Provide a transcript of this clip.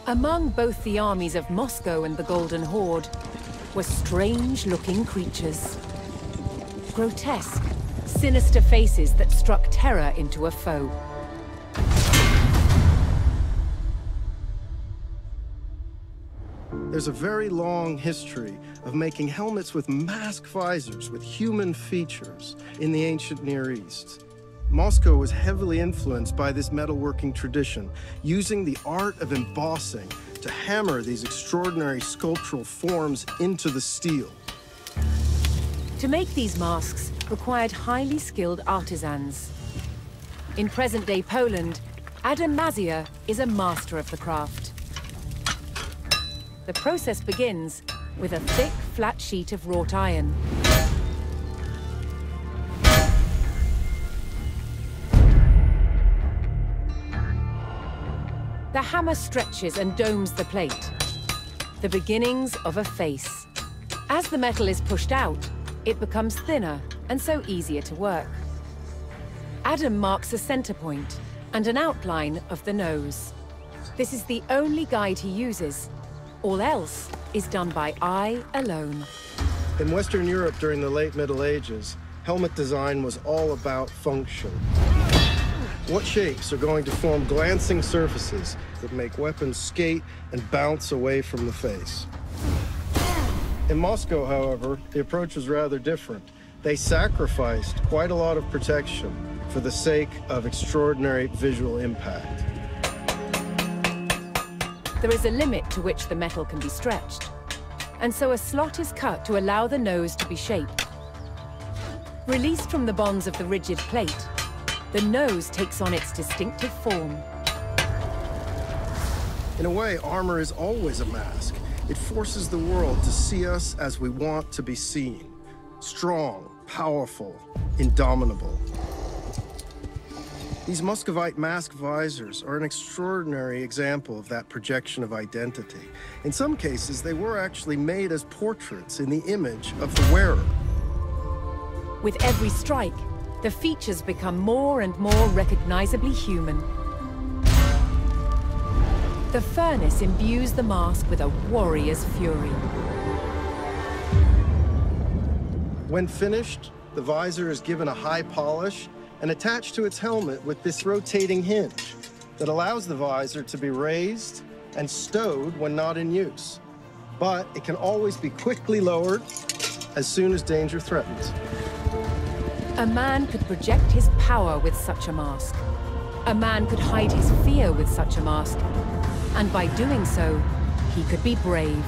Among both the armies of Moscow and the Golden Horde were strange-looking creatures. Grotesque, sinister faces that struck terror into a foe. There's a very long history of making helmets with mask visors with human features in the ancient Near East. Moscow was heavily influenced by this metalworking tradition, using the art of embossing to hammer these extraordinary sculptural forms into the steel. To make these masks required highly skilled artisans. In present-day Poland, Adam Mazia is a master of the craft. The process begins with a thick, flat sheet of wrought iron. The hammer stretches and domes the plate, the beginnings of a face. As the metal is pushed out, it becomes thinner and so easier to work. Adam marks a center point and an outline of the nose. This is the only guide he uses. All else is done by eye alone. In Western Europe during the late Middle Ages, helmet design was all about function. What shapes are going to form glancing surfaces that make weapons skate and bounce away from the face? In Moscow, however, the approach was rather different. They sacrificed quite a lot of protection for the sake of extraordinary visual impact. There is a limit to which the metal can be stretched, and so a slot is cut to allow the nose to be shaped. Released from the bonds of the rigid plate, the nose takes on its distinctive form. In a way, armor is always a mask. It forces the world to see us as we want to be seen. Strong, powerful, indomitable. These Muscovite mask visors are an extraordinary example of that projection of identity. In some cases, they were actually made as portraits in the image of the wearer. With every strike, the features become more and more recognizably human. The furnace imbues the mask with a warrior's fury. When finished, the visor is given a high polish and attached to its helmet with this rotating hinge that allows the visor to be raised and stowed when not in use. But it can always be quickly lowered as soon as danger threatens. A man could project his power with such a mask. A man could hide his fear with such a mask. And by doing so, he could be brave.